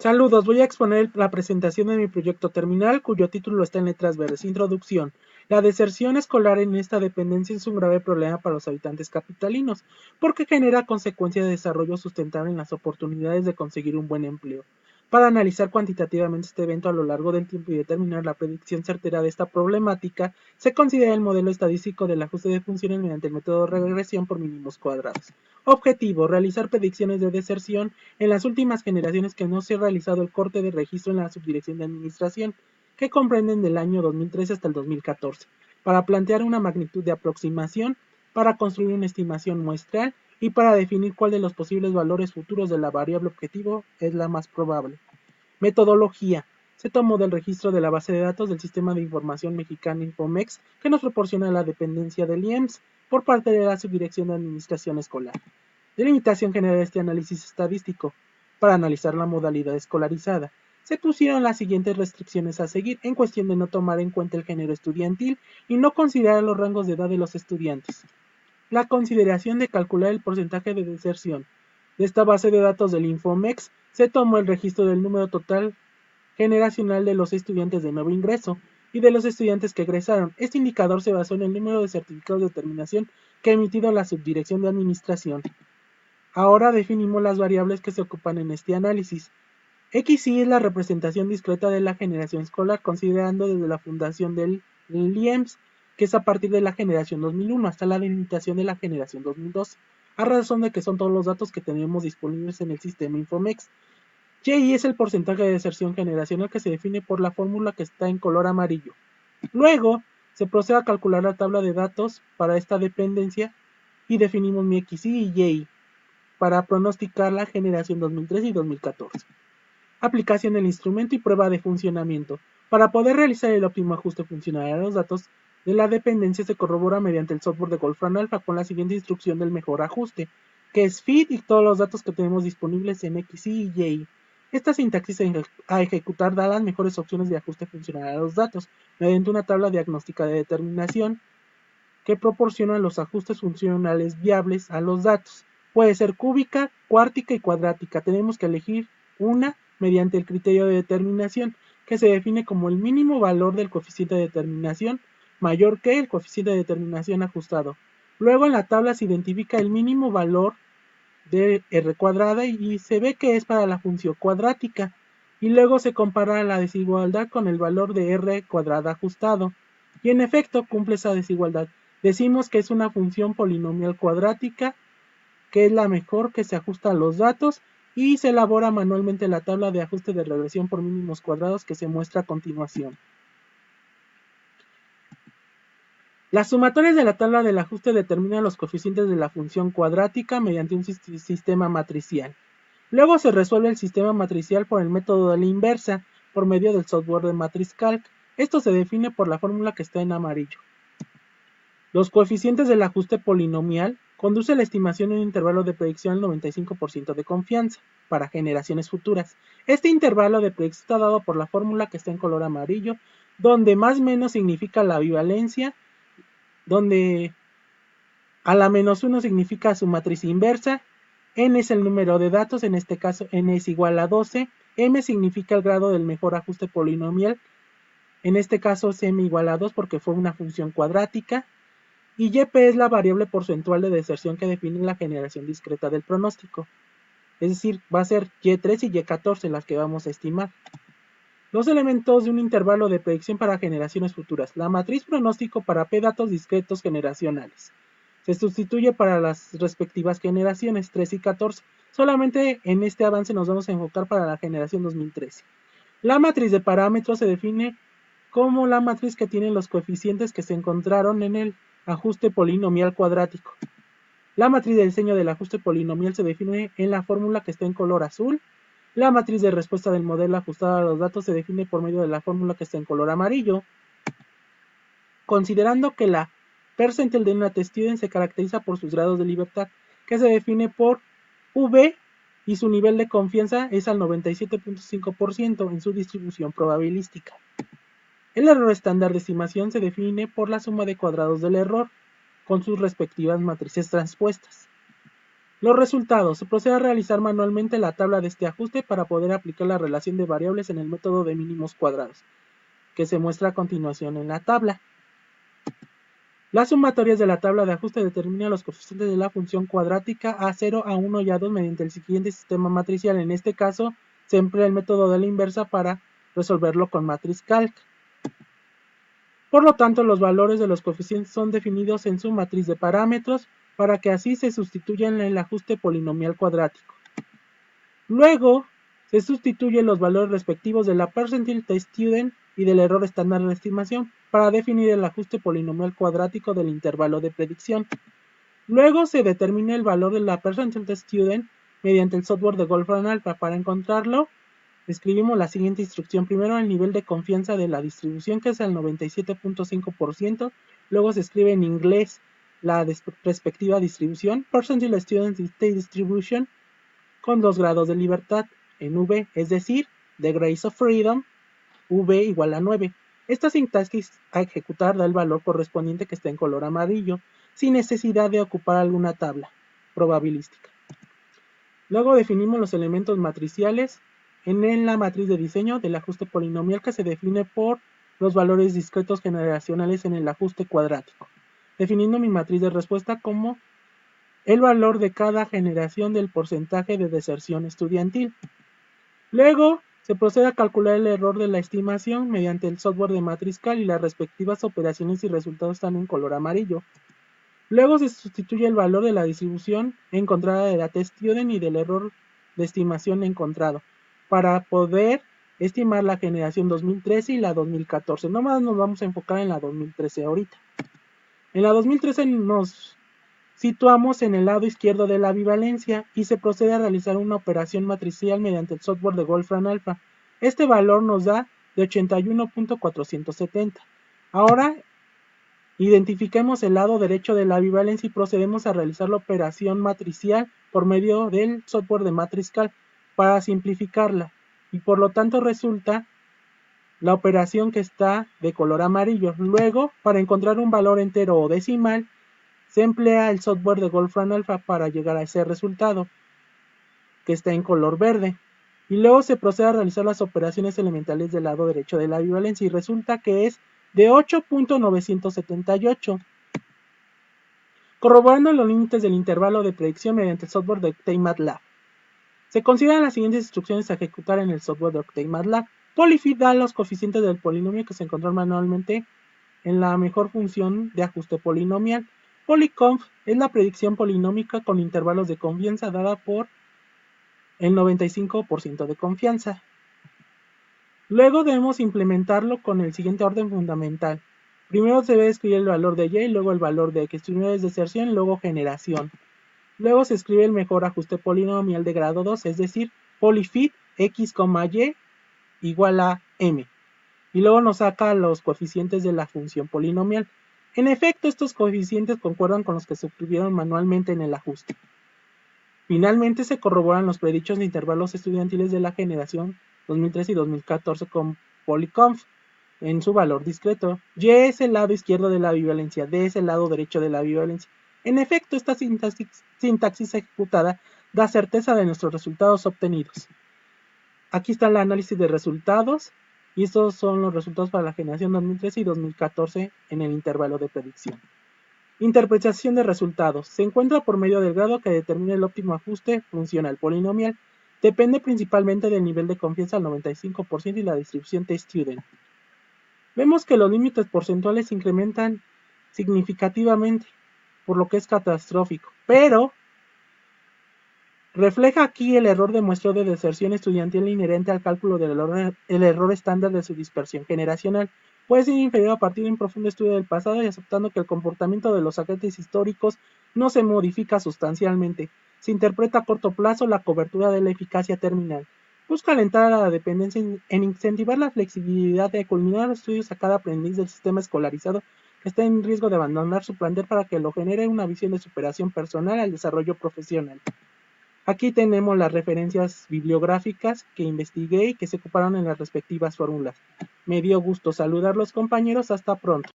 Saludos, voy a exponer la presentación de mi proyecto terminal, cuyo título está en letras verdes. Introducción. La deserción escolar en esta dependencia es un grave problema para los habitantes capitalinos, porque genera consecuencias de desarrollo sustentable en las oportunidades de conseguir un buen empleo. Para analizar cuantitativamente este evento a lo largo del tiempo y determinar la predicción certera de esta problemática, se considera el modelo estadístico del ajuste de funciones mediante el método de regresión por mínimos cuadrados. Objetivo: realizar predicciones de deserción en las últimas generaciones que no se ha realizado el corte de registro en la Subdirección de Administración, que comprenden del año 2013 hasta el 2014, para plantear una magnitud de aproximación, para construir una estimación muestral y para definir cuál de los posibles valores futuros de la variable objetivo es la más probable. Metodología. Se tomó del registro de la base de datos del Sistema de Información Mexicana Infomex, que nos proporciona la dependencia del IEMS por parte de la Subdirección de Administración Escolar. Delimitación general de este análisis estadístico. Para analizar la modalidad escolarizada, se pusieron las siguientes restricciones a seguir en cuestión de no tomar en cuenta el género estudiantil y no considerar los rangos de edad de los estudiantes. La consideración de calcular el porcentaje de deserción. De esta base de datos del Infomex se tomó el registro del número total generacional de los estudiantes de nuevo ingreso y de los estudiantes que egresaron. Este indicador se basó en el número de certificados de terminación que ha emitido la Subdirección de Administración. Ahora definimos las variables que se ocupan en este análisis. XY es la representación discreta de la generación escolar, considerando desde la fundación del IEMS, que es a partir de la generación 2001 hasta la delimitación de la generación 2002, a razón de que son todos los datos que tenemos disponibles en el sistema Infomex. Y es el porcentaje de deserción generacional que se define por la fórmula que está en color amarillo. Luego, se procede a calcular la tabla de datos para esta dependencia y definimos mi XY y Y para pronosticar la generación 2013 y 2014. Aplicación del instrumento y prueba de funcionamiento. Para poder realizar el óptimo ajuste funcional a los datos de la dependencia se corrobora mediante el software de Wolfram Alpha con la siguiente instrucción del mejor ajuste, que es feed y todos los datos que tenemos disponibles en XY y Y. Esta sintaxis a ejecutar da las mejores opciones de ajuste funcional a los datos mediante una tabla diagnóstica de determinación que proporciona los ajustes funcionales viables a los datos. Puede ser cúbica, cuártica y cuadrática. Tenemos que elegir una mediante el criterio de determinación, que se define como el mínimo valor del coeficiente de determinación mayor que el coeficiente de determinación ajustado. Luego en la tabla se identifica el mínimo valor de r cuadrada y se ve que es para la función cuadrática. Y luego se compara la desigualdad con el valor de r cuadrada ajustado. Y en efecto cumple esa desigualdad. Decimos que es una función polinomial cuadrática, que es la mejor que se ajusta a los datos y se elabora manualmente la tabla de ajuste de regresión por mínimos cuadrados que se muestra a continuación. Las sumatorias de la tabla del ajuste determinan los coeficientes de la función cuadrática mediante un sistema matricial. Luego se resuelve el sistema matricial por el método de la inversa, por medio del software de MatrixCalc. Esto se define por la fórmula que está en amarillo. Los coeficientes del ajuste polinomial conduce la estimación en un intervalo de predicción al 95% de confianza para generaciones futuras. Este intervalo de predicción está dado por la fórmula que está en color amarillo, donde más menos significa la bivalencia, donde a la menos 1 significa su matriz inversa, n es el número de datos, en este caso n es igual a 12, m significa el grado del mejor ajuste polinomial, en este caso es m igual a 2 porque fue una función cuadrática, y yp es la variable porcentual de deserción que define la generación discreta del pronóstico, es decir, va a ser y3 y y14 las que vamos a estimar. Los elementos de un intervalo de predicción para generaciones futuras. La matriz pronóstico para p datos discretos generacionales. Se sustituye para las respectivas generaciones 3 y 14. Solamente en este avance nos vamos a enfocar para la generación 2013. La matriz de parámetros se define como la matriz que tiene los coeficientes que se encontraron en el ajuste polinomial cuadrático. La matriz de diseño del ajuste polinomial se define en la fórmula que está en color azul. La matriz de respuesta del modelo ajustado a los datos se define por medio de la fórmula que está en color amarillo. Considerando que la percentil de una test-student se caracteriza por sus grados de libertad, que se define por V y su nivel de confianza es al 97.5% en su distribución probabilística. El error estándar de estimación se define por la suma de cuadrados del error con sus respectivas matrices transpuestas. Los resultados. Se procede a realizar manualmente la tabla de este ajuste para poder aplicar la relación de variables en el método de mínimos cuadrados, que se muestra a continuación en la tabla. Las sumatorias de la tabla de ajuste determinan los coeficientes de la función cuadrática A0, A1 y A2 mediante el siguiente sistema matricial. En este caso, se emplea el método de la inversa para resolverlo con matriz calc. Por lo tanto, los valores de los coeficientes son definidos en su matriz de parámetros para que así se sustituyan en el ajuste polinomial cuadrático. Luego, se sustituyen los valores respectivos de la percentile test student y del error estándar de estimación para definir el ajuste polinomial cuadrático del intervalo de predicción. Luego se determina el valor de la percentile test student mediante el software de Wolfram Alpha. Para encontrarlo, escribimos la siguiente instrucción. Primero el nivel de confianza de la distribución, que es el 97.5%. Luego se escribe en inglés la respectiva distribución, percentile student state distribution, con 2 grados de libertad en V, es decir, degrees of freedom, V igual a 9. Esta sintaxis a ejecutar da el valor correspondiente que está en color amarillo, sin necesidad de ocupar alguna tabla probabilística. Luego definimos los elementos matriciales en la matriz de diseño del ajuste polinomial, que se define por los valores discretos generacionales en el ajuste cuadrático, definiendo mi matriz de respuesta como el valor de cada generación del porcentaje de deserción estudiantil. Luego, se procede a calcular el error de la estimación mediante el software de matriz cal y las respectivas operaciones y resultados están en color amarillo. Luego se sustituye el valor de la distribución encontrada de la test student y del error de estimación encontrado para poder estimar la generación 2013 y la 2014. Nomás nos vamos a enfocar en la 2013 ahorita. En la 2013 nos situamos en el lado izquierdo de la bivalencia y se procede a realizar una operación matricial mediante el software de Wolfram Alpha. Este valor nos da de 81.470. Ahora identifiquemos el lado derecho de la bivalencia y procedemos a realizar la operación matricial por medio del software de matriz cal para simplificarla, y por lo tanto resulta la operación que está de color amarillo. Luego, para encontrar un valor entero o decimal, se emplea el software de Wolfram Alpha para llegar a ese resultado, que está en color verde. Y luego se procede a realizar las operaciones elementales del lado derecho de la bivalencia y resulta que es de 8.978. Corroborando los límites del intervalo de predicción mediante el software de OctaveMATLAB. Se consideran las siguientes instrucciones a ejecutar en el software de OctaveMATLAB. Polyfit da los coeficientes del polinomio que se encontró manualmente en la mejor función de ajuste polinomial. Polyconf es la predicción polinómica con intervalos de confianza dada por el 95% de confianza. Luego debemos implementarlo con el siguiente orden fundamental. Primero se debe escribir el valor de y, luego el valor de x. Primero es deserción, luego generación. Luego se escribe el mejor ajuste polinomial de grado 2, es decir, polyfit x, y igual a m. Y luego nos saca los coeficientes de la función polinomial. En efecto, estos coeficientes concuerdan con los que se obtuvieron manualmente en el ajuste. Finalmente, se corroboran los predichos de intervalos estudiantiles de la generación 2013 y 2014 con Polyconf en su valor discreto. Y es el lado izquierdo de la bivalencia, D es el lado derecho de la bivalencia. En efecto, esta sintaxis ejecutada da certeza de nuestros resultados obtenidos. Aquí está el análisis de resultados. Y estos son los resultados para la generación 2013 y 2014 en el intervalo de predicción. Interpretación de resultados. Se encuentra por medio del grado que determina el óptimo ajuste funcional polinomial. Depende principalmente del nivel de confianza al 95% y la distribución t-student. Vemos que los límites porcentuales se incrementan significativamente, por lo que es catastrófico. Pero refleja aquí el error de muestreo de deserción estudiantil inherente al cálculo del error estándar de su dispersión generacional. Puede ser inferior a partir de un profundo estudio del pasado y aceptando que el comportamiento de los agentes históricos no se modifica sustancialmente. Se interpreta a corto plazo la cobertura de la eficacia terminal. Busca alentar a la dependencia en incentivar la flexibilidad de culminar los estudios a cada aprendiz del sistema escolarizado que está en riesgo de abandonar su plantel para que lo genere una visión de superación personal al desarrollo profesional. Aquí tenemos las referencias bibliográficas que investigué y que se ocuparon en las respectivas fórmulas. Me dio gusto saludar a los compañeros. Hasta pronto.